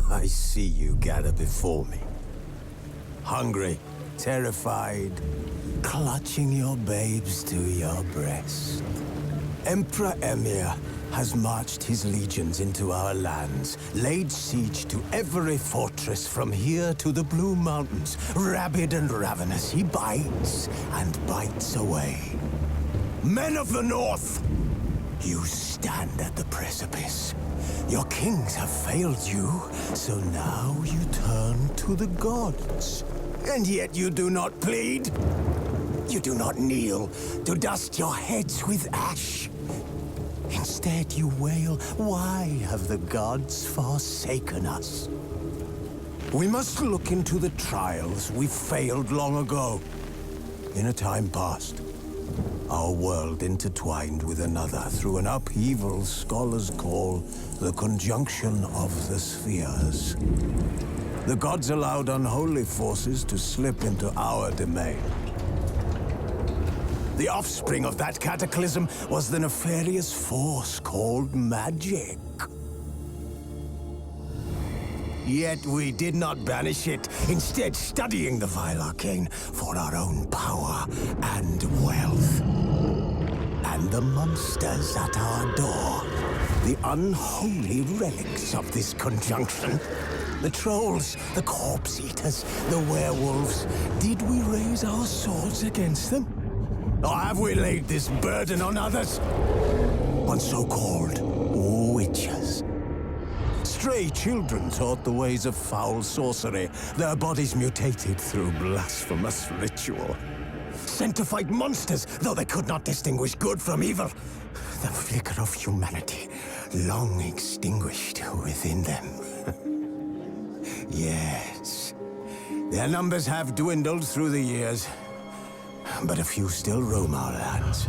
I see you gather before me. Hungry, terrified, clutching your babes to your breast. Emperor Emir has marched his legions into our lands, laid siege to every fortress from here to the Blue Mountains. Rabid and ravenous, he bites and bites away. Men of the North, you stand at the precipice. Your kings have failed you, so now you turn to the gods. And yet you do not plead. You do not kneel to dust your heads with ash. Instead you wail, why have the gods forsaken us? We must look into the trials we failed long ago. In a time past, our world intertwined with another through an upheaval scholars call the conjunction of the spheres. The gods allowed unholy forces to slip into our domain. The offspring of that cataclysm was the nefarious force called magic. Yet we did not banish it, instead studying the vile arcane for our own power and wealth. And the monsters at our door, the unholy relics of this conjunction. The trolls, the corpse-eaters, the werewolves. Did we raise our swords against them? Or have we laid this burden on others? On so-called witches. Stray children taught the ways of foul sorcery, their bodies mutated through blasphemous ritual. Sent to fight monsters, though they could not distinguish good from evil. The flicker of humanity, long extinguished within them. Yes, their numbers have dwindled through the years, but a few still roam our lands,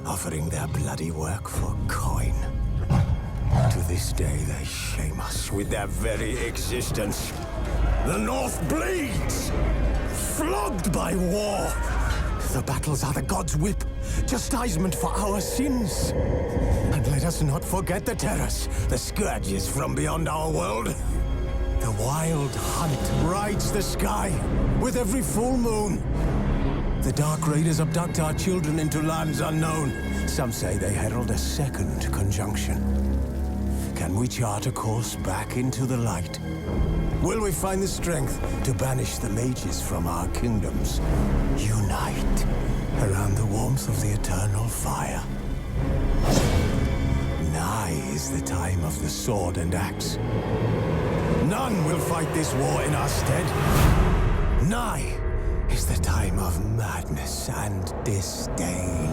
offering their bloody work for coin. To this day, they shame us with their very existence. The North bleeds, flogged by war. The battles are the gods' whip, chastisement for our sins. And let us not forget the terrors, the scourges from beyond our world. The wild hunt rides the sky with every full moon. The Dark Raiders abduct our children into lands unknown. Some say they herald a second conjunction. Can we chart a course back into the light? Will we find the strength to banish the mages from our kingdoms? Unite around the warmth of the eternal fire. Nigh is the time of the sword and axe. None will fight this war in our stead. Nigh is the time of madness and disdain.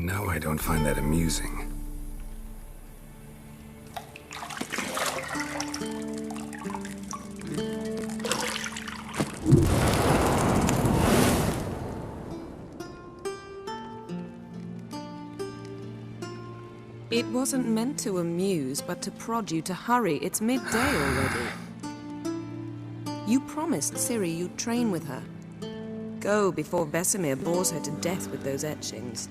know I don't find that amusing. It wasn't meant to amuse, but to prod you to hurry. It's midday already. You promised Ciri you'd train with her. Go before Vesemir bores her to death with those etchings.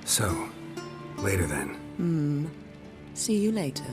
So, later then. See you later.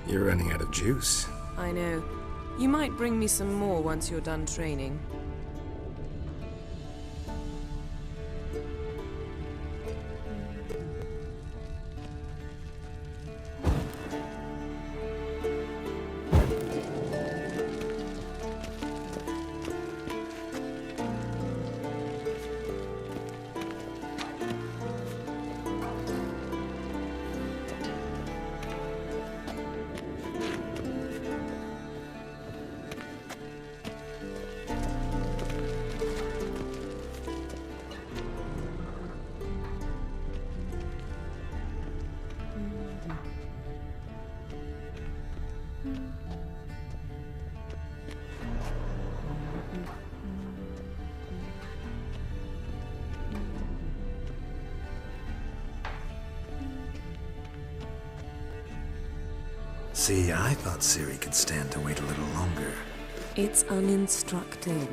You're running out of juice. I know. You might bring me some more once you're done training. See, I thought Ciri could stand to wait a little longer. It's uninstructive,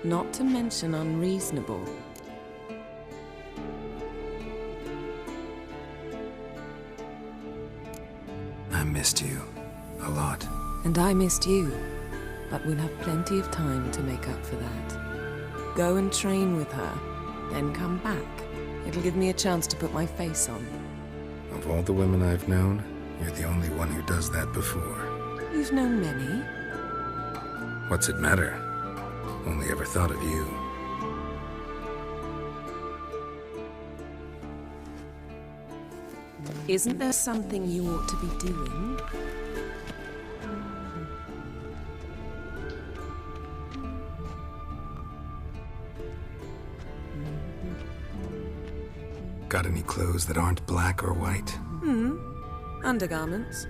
not to mention unreasonable. I missed you. A lot. And I missed you. But we'll have plenty of time to make up for that. Go and train with her, then come back. It'll give me a chance to put my face on. Of all the women I've known, you're the only one who does that before. You've known many. What's it matter? Only ever thought of you. Isn't there something you ought to be doing? Got any clothes that aren't black or white? Undergarments.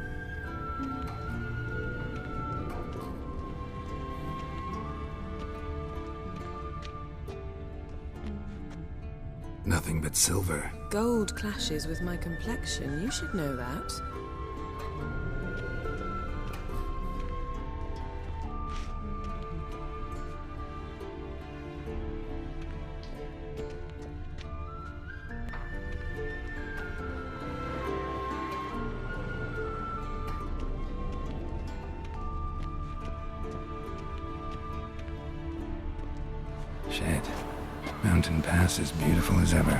but silver. Gold clashes with my complexion. You should know that. Shit. Mountain Pass is beautiful as ever.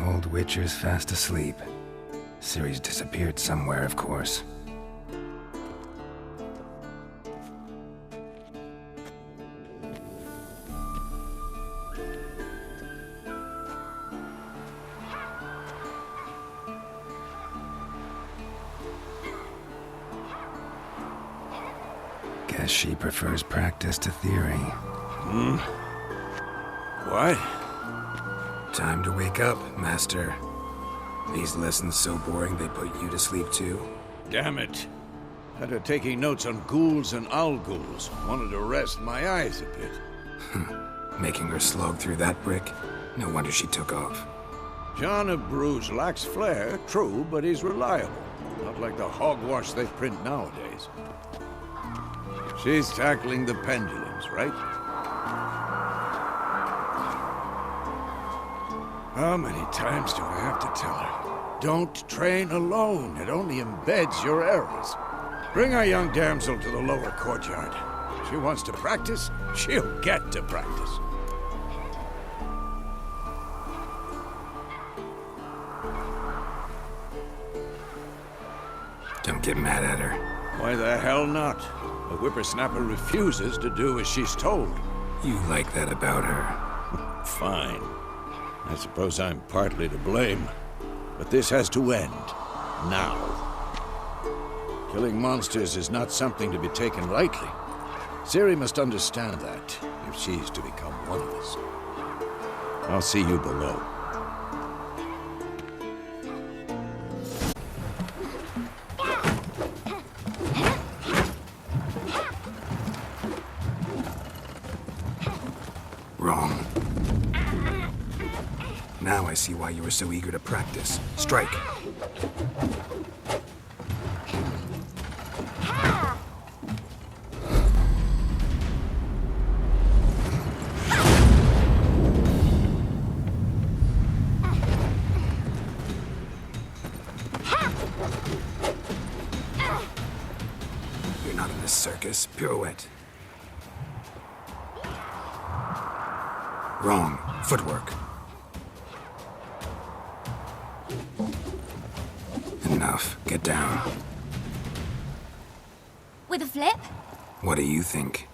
Old Witcher's fast asleep. Ciri's disappeared somewhere, of course. Guess she prefers practice to theory. What? Time to wake up, Master. These lessons so boring they put you to sleep too? Damn it. Had her taking notes on ghouls and owl-ghouls. Wanted to rest my eyes a bit. Making her slog through that brick? No wonder she took off. John of Bruges lacks flair, true, but he's reliable. Not like the hogwash they print nowadays. She's tackling the pendulums, right? How many times do I have to tell her? Don't train alone. It only embeds your errors. Bring our young damsel to the lower courtyard. She wants to practice, she'll get to practice. Don't get mad at her. Why the hell not? A whippersnapper refuses to do as she's told. You like that about her. Fine. I suppose I'm partly to blame. But this has to end. Now. Killing monsters is not something to be taken lightly. Ciri must understand that, if she's to become one of us. I'll see you below. Wrong. Now I see why you were so eager to practice. Strike! You're not in this circus. Pirouette. Wrong. Footwork. Enough. Get down. With a flip? What do you think?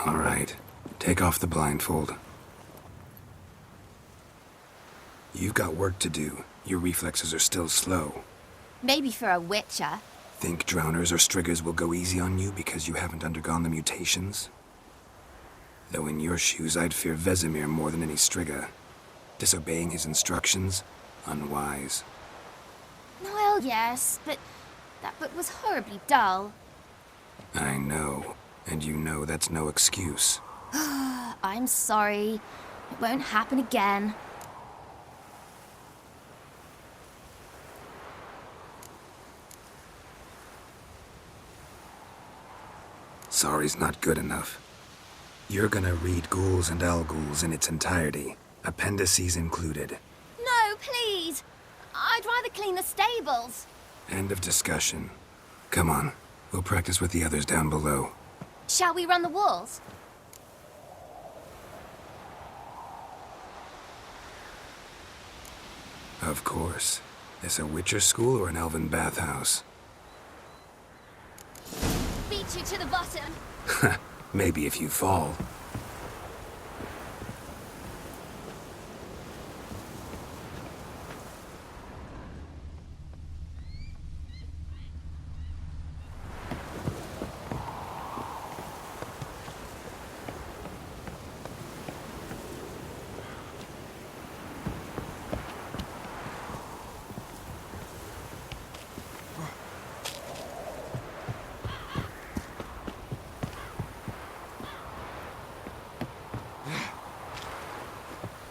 All right. Take off the blindfold. You've got work to do. Your reflexes are still slow. Maybe for a witcher. Think drowners or striggers will go easy on you because you haven't undergone the mutations? Though in your shoes, I'd fear Vesemir more than any strigger. Disobeying his instructions? Unwise. Well, yes, but that book was horribly dull. I know. And you know that's no excuse. I'm sorry. It won't happen again. Sorry's not good enough. You're gonna read Ghouls and Owl-Ghouls in its entirety, appendices included. No, clean the stables. End of discussion. Come on, we'll practice with the others down below. Shall we run the walls? Of course. This a Witcher school or an elven bathhouse? Beat you to the bottom. Maybe if you fall.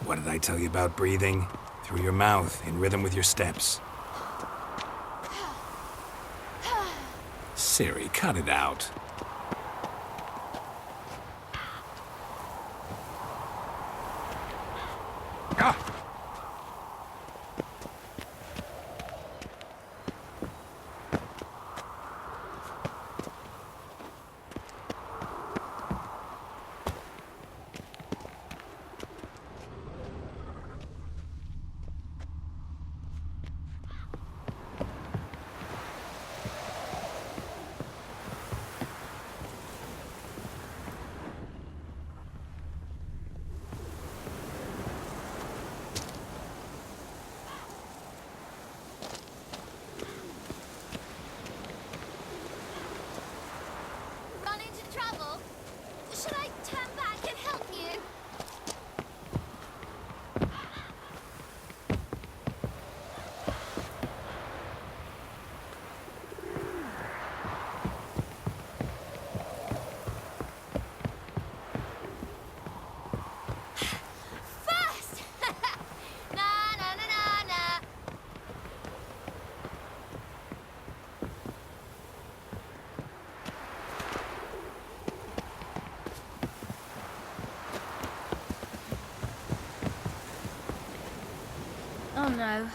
What did I tell you about breathing? Through your mouth, in rhythm with your steps. Ciri, cut it out. Ah! Run into trouble? Should I turn back and help you? First! Na na na na na. Oh no.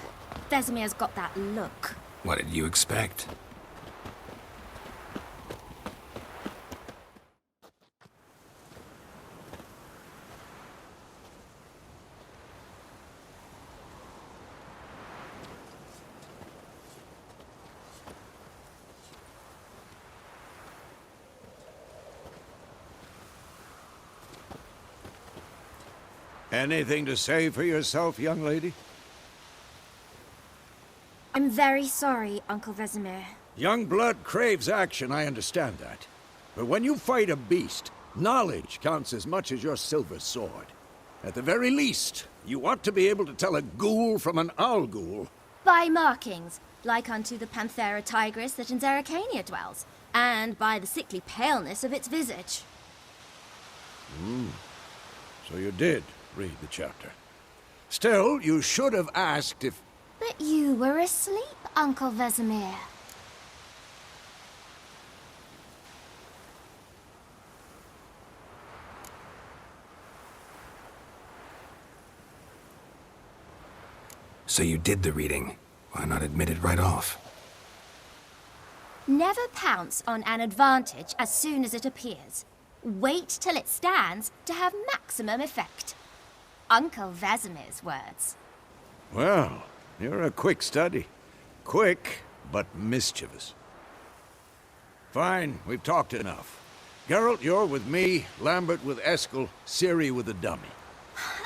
Vesemir's got that look. What did you expect? Anything to say for yourself, young lady? I'm very sorry, Uncle Vesemir. Young blood craves action, I understand that. But when you fight a beast, knowledge counts as much as your silver sword. At the very least, you ought to be able to tell a ghoul from an owl ghoul. By markings, like unto the Panthera tigris that in Zeracania dwells, and by the sickly paleness of its visage. So you did read the chapter. Still, you should have asked if... But you were asleep, Uncle Vesemir. So you did the reading. Why not admit it right off? Never pounce on an advantage as soon as it appears. Wait till it stands to have maximum effect. Uncle Vesemir's words. Well, you're a quick study. Quick, but mischievous. Fine, we've talked enough. Geralt, you're with me, Lambert with Eskel, Ciri with the dummy.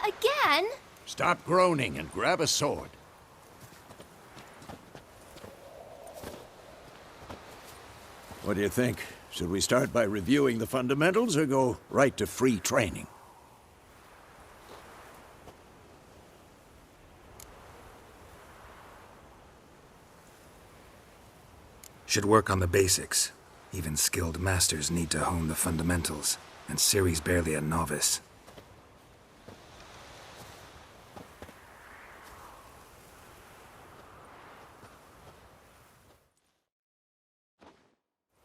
Again? Stop groaning and grab a sword. What do you think? Should we start by reviewing the fundamentals or go right to free training? Should work on the basics. Even skilled masters need to hone the fundamentals, and Ciri's barely a novice.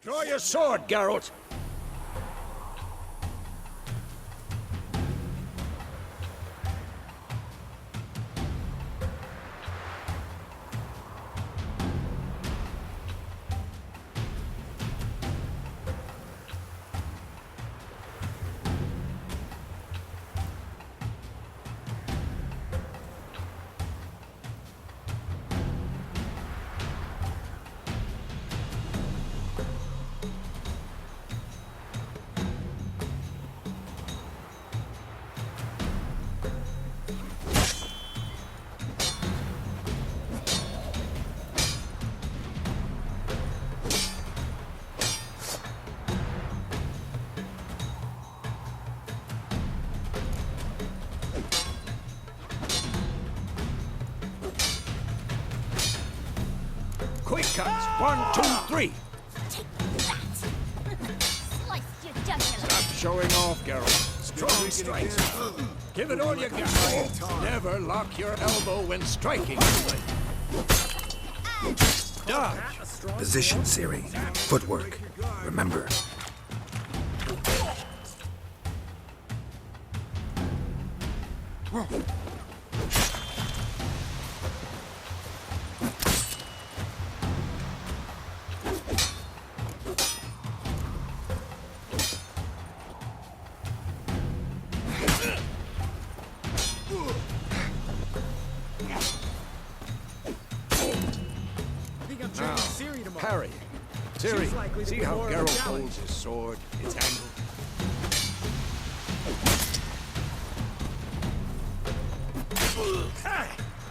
Draw your sword, Geralt! Round 3. Take that! Slice your jugular. Stop showing off, Geralt. Strong strikes. Give it all you got. Never lock your elbow when striking. Dodge. Position, Ciri. Footwork. Remember. Parry. Ciri, see how Geralt holds his sword? It's angled.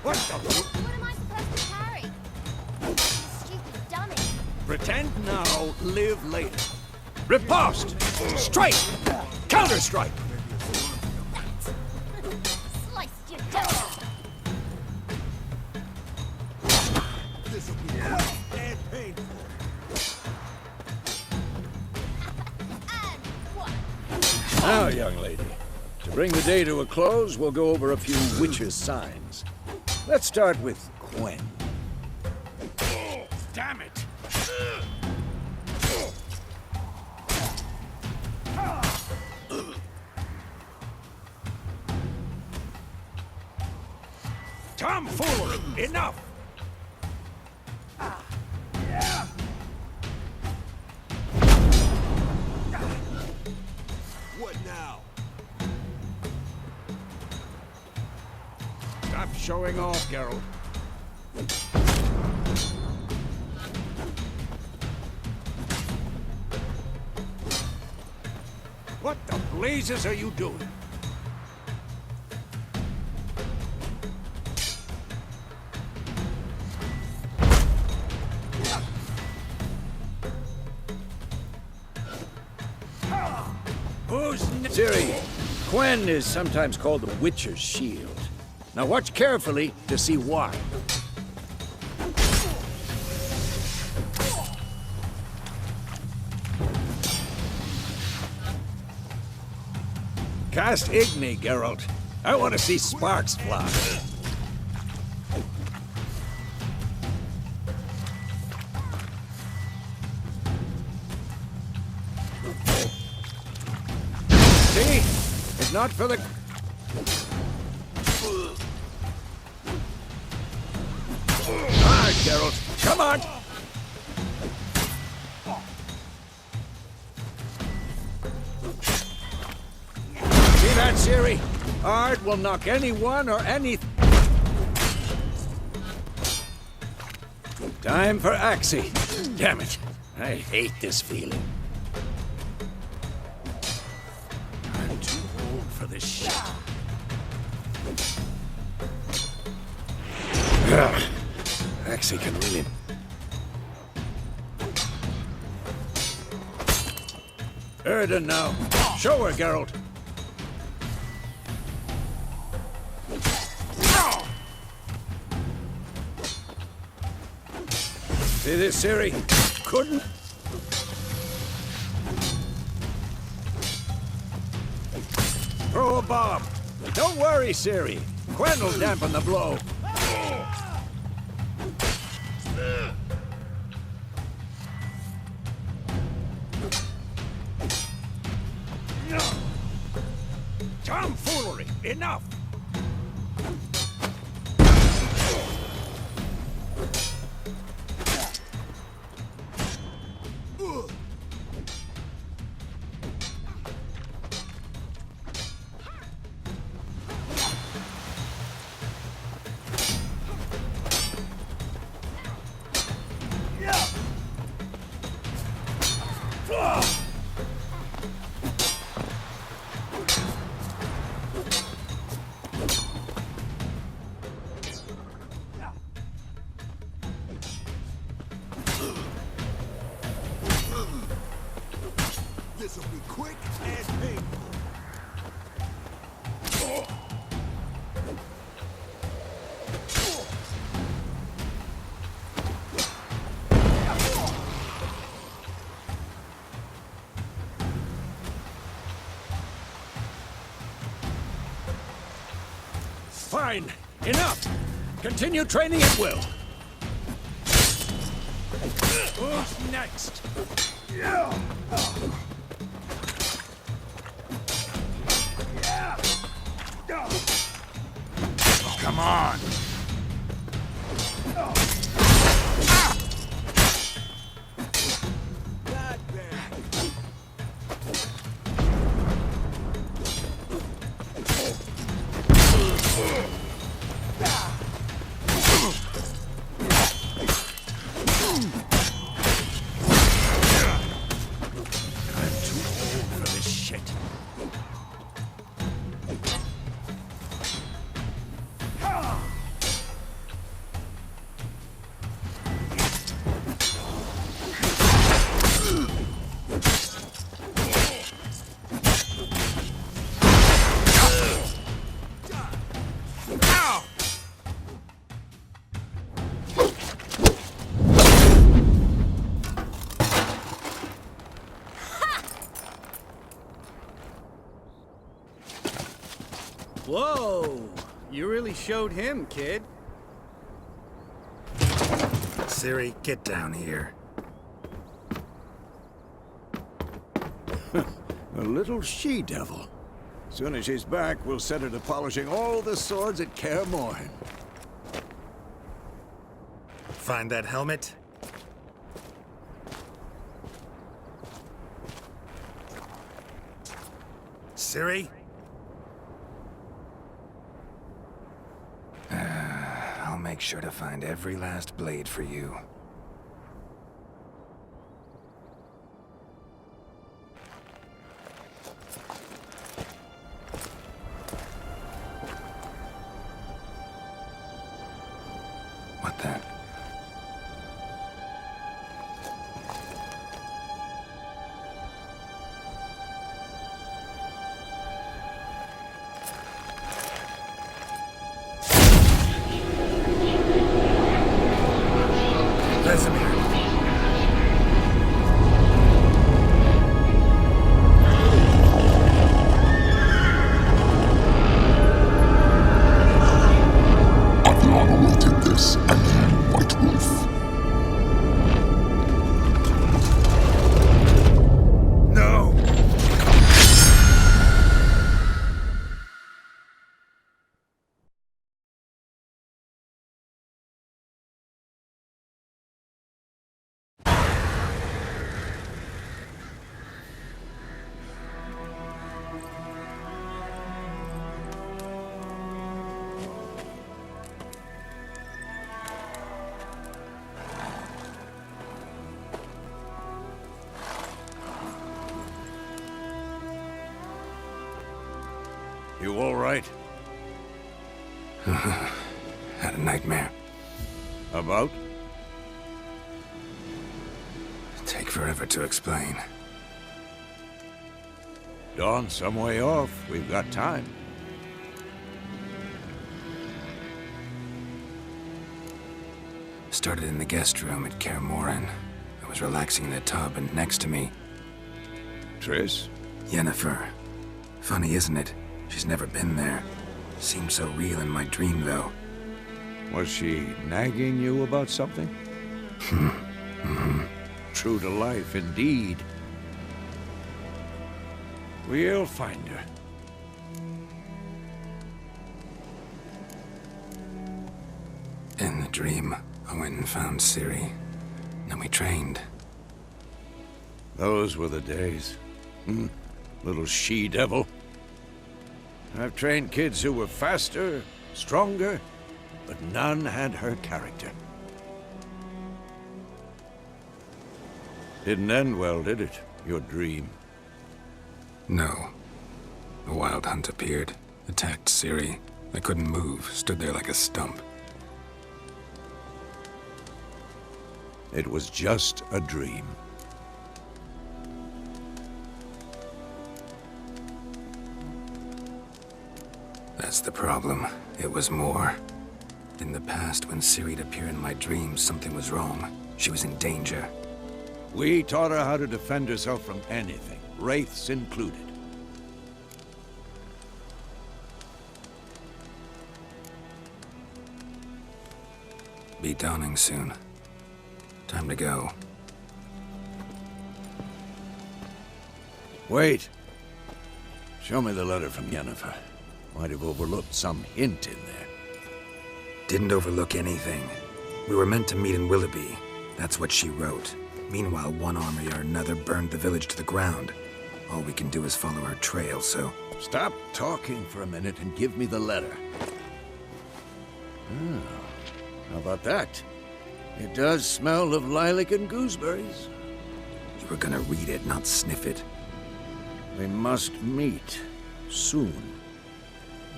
What the? What am I supposed to parry? Stupid dummy. Pretend now, live later. Riposte! Strike! Counter-strike! Slice your jugular. Now, young lady, to bring the day to a close, we'll go over a few witches' signs. Let's start with Gwen. Oh, damn it! Tomfoolery! Enough! What now? Stop showing off, Geralt. What the blazes are you doing? Ciri, Gwen is sometimes called the Witcher's Shield. Now watch carefully to see why. Cast Igni, Geralt. I want to see sparks fly. See? If not for the... Ah, Geralt. Come on! See that, Ciri? Art will knock anyone or anything. Time for Axie. Damn it. I hate this feeling. I'm too old for this shit. Axie can really... Erden now. Show her, Geralt. See this, Ciri? Couldn't... Throw a bomb. Don't worry, Ciri. Gwen will dampen the blow. Tomfoolery! Enough! This'll be quick and painful. Fine! Enough! Continue training at will. Who's next? Come on! Whoa! You really showed him, kid. Ciri, get down here. A little she-devil. Soon as she's back, we'll set her to polishing all the swords at Kaer Morhen. Find that helmet? Ciri? I'll make sure to find every last blade for you. What then? You all right? Had a nightmare. About? Take forever to explain. Dawn's some way off. We've got time. Started in the guest room at Kaer Morhen. I was relaxing in the tub, and next to me... Triss? Yennefer. Funny, isn't it? She's never been there. Seemed so real in my dream, though. Was she nagging you about something? True to life, indeed. We'll find her. In the dream, I went and found Ciri. Then we trained. Those were the days. Little she-devil. I've trained kids who were faster, stronger, but none had her character. Didn't end well, did it? Your dream? No. A wild hunt appeared, attacked Ciri. I couldn't move, stood there like a stump. It was just a dream. That's the problem. It was more. In the past, when Ciri'd appear in my dreams, something was wrong. She was in danger. We taught her how to defend herself from anything, wraiths included. Be dawning soon. Time to go. Wait. Show me the letter from Yennefer. Might have overlooked some hint in there. Didn't overlook anything. We were meant to meet in Willoughby. That's what she wrote. Meanwhile, one army or another burned the village to the ground. All we can do is follow her trail, so... Stop talking for a minute and give me the letter. Oh, how about that? It does smell of lilac and gooseberries. You were gonna read it, not sniff it. We must meet. Soon.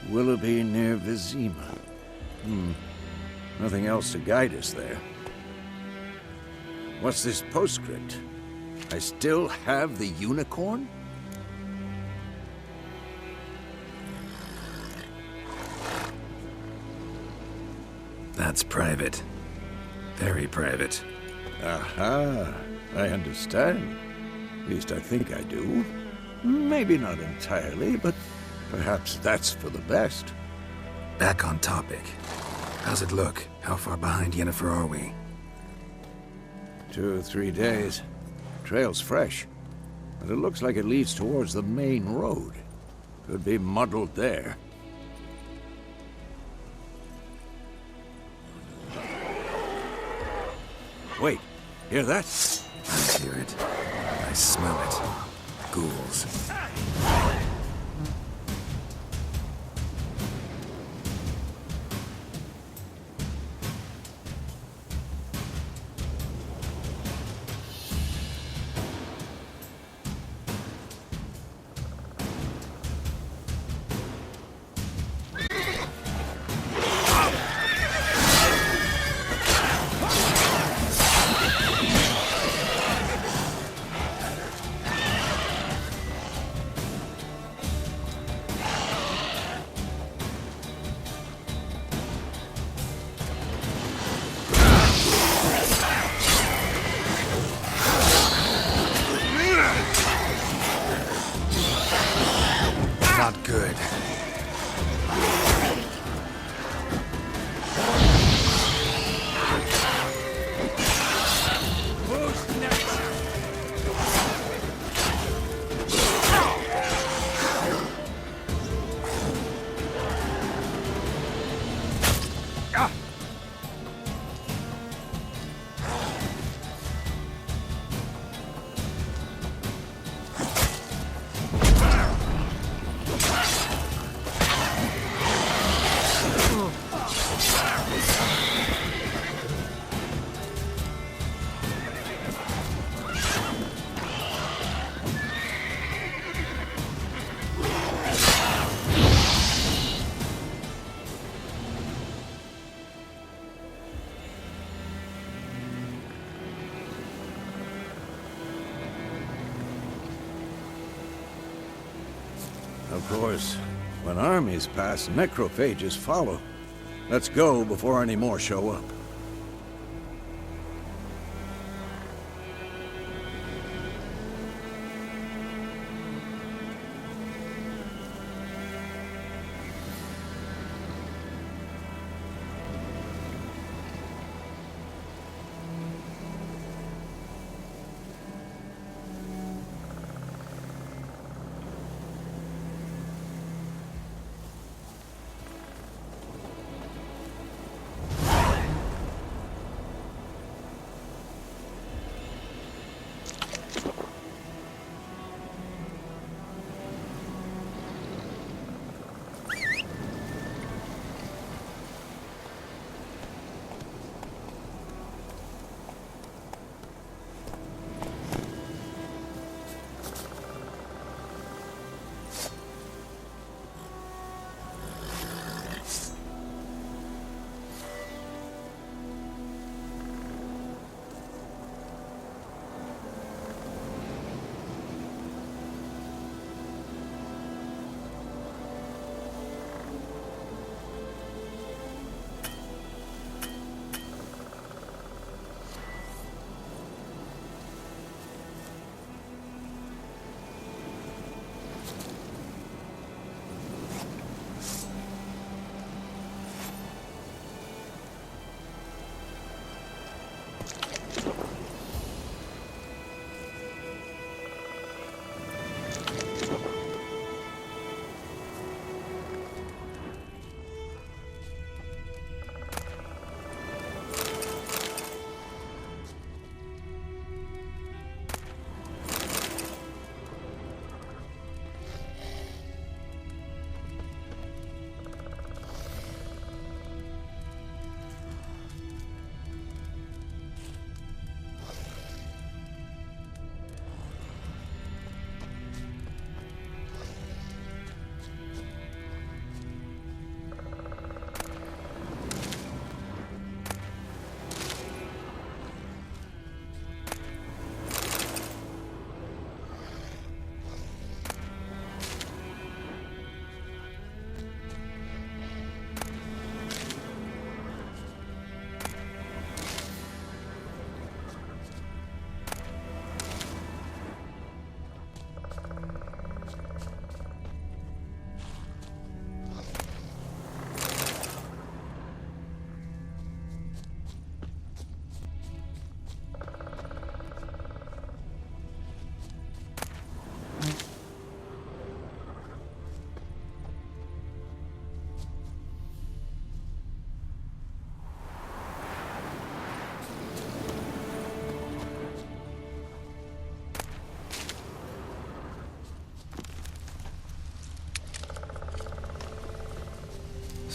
Willoughby near Vizima. Nothing else to guide us there. What's this postscript? I still have the unicorn? That's private. Very private. Aha, I understand. At least I think I do. Maybe not entirely, but perhaps that's for the best. Back on topic. How's it look? How far behind Yennefer are we? 2 or 3 days. Trail's fresh, but it looks like it leads towards the main road. Could be muddled there. Wait, hear that? I hear it. I smell it. Ghouls. Not good. Of course, when armies pass, necrophages follow. Let's go before any more show up.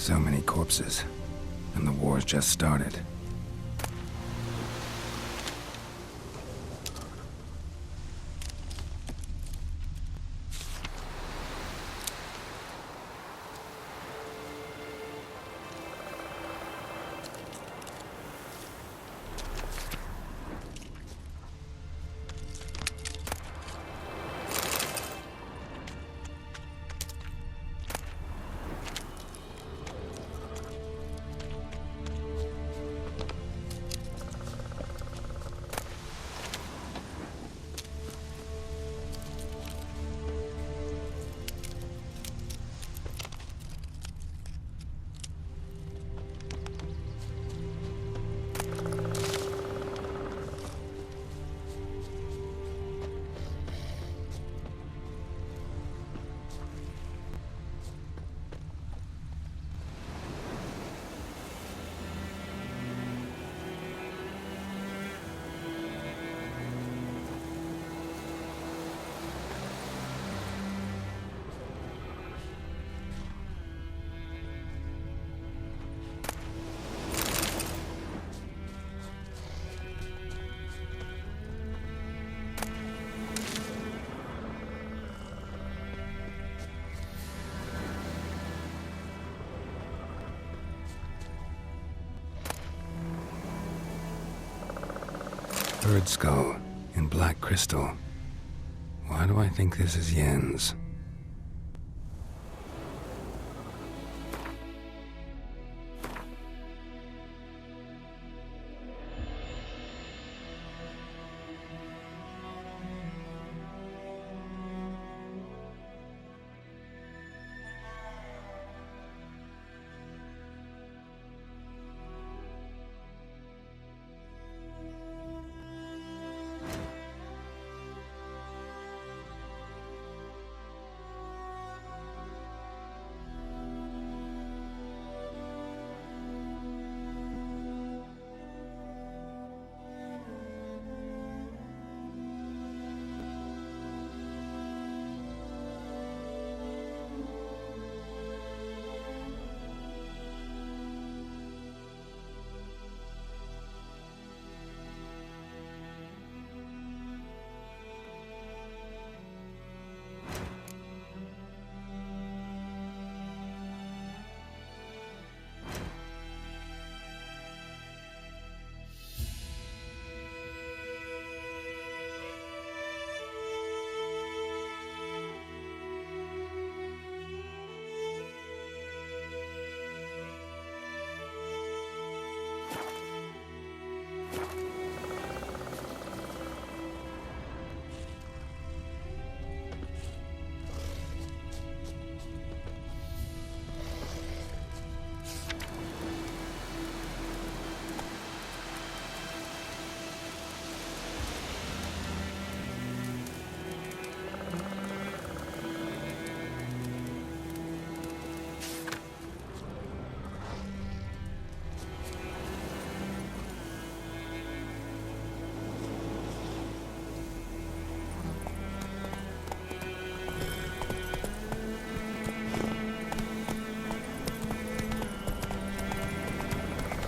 So many corpses. And the war's just started. Bird skull in black crystal. Why do I think this is Yen's?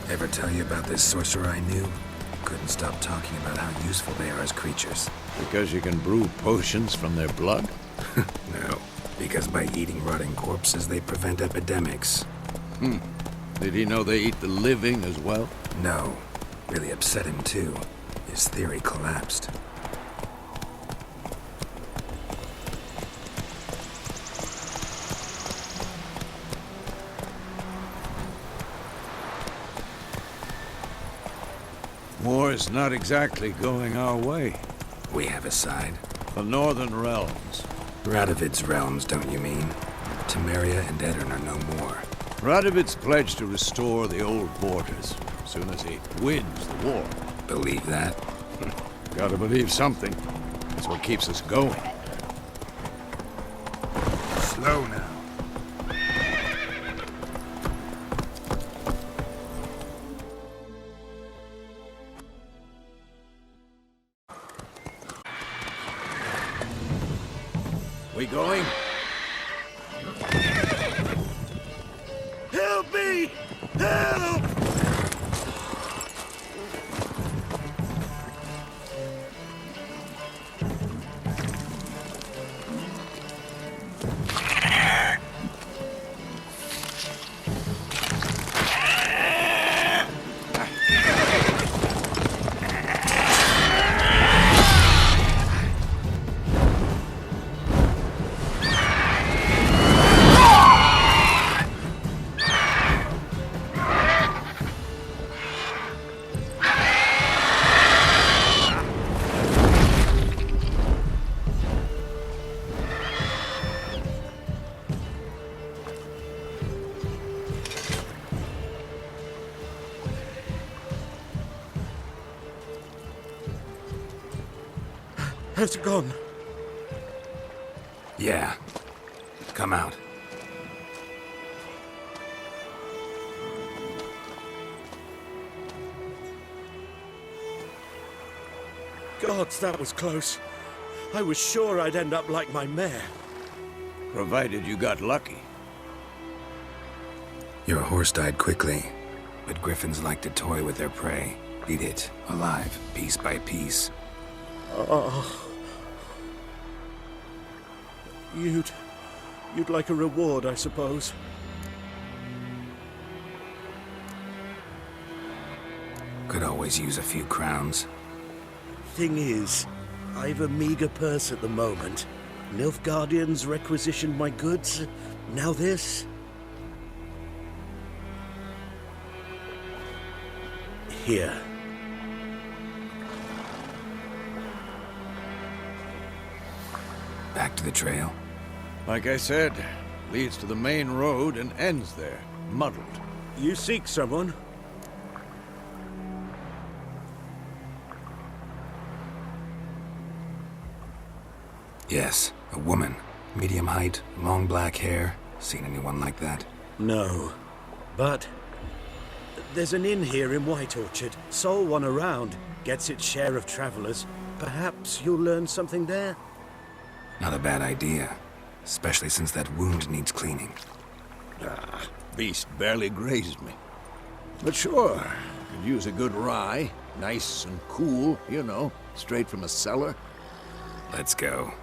Ever tell you about this sorcerer I knew? Couldn't stop talking about how useful they are as creatures. Because you can brew potions from their blood? No, because by eating rotting corpses, they prevent epidemics. Did he know they eat the living as well? No. Really upset him, too. His theory collapsed. War's not exactly going our way. We have a side. The Northern Realms. Radovid's realms, don't you mean? Temeria and Edirn are no more. Radovid's pledged to restore the old borders as soon as he wins the war. Believe that? Gotta believe something. That's what keeps us going. Slow now. We going? Help me! Has it gone? Yeah. Come out. Gods, that was close. I was sure I'd end up like my mare. Provided you got lucky. Your horse died quickly, but griffins like to toy with their prey. Eat it, alive, piece by piece. Oh. You'd like a reward, I suppose. Could always use a few crowns. Thing is, I've a meager purse at the moment. Nilfgaardians requisitioned my goods. Now this. Here. Back to the trail. Like I said, leads to the main road and ends there, muddled. You seek someone? Yes, a woman. Medium height, long black hair. Seen anyone like that? No. But there's an inn here in White Orchard. Sole one around. Gets its share of travelers. Perhaps you'll learn something there? Not a bad idea. Especially since that wound needs cleaning. Beast barely grazed me. But sure, could use a good rye. Nice and cool, you know, straight from a cellar. Let's go.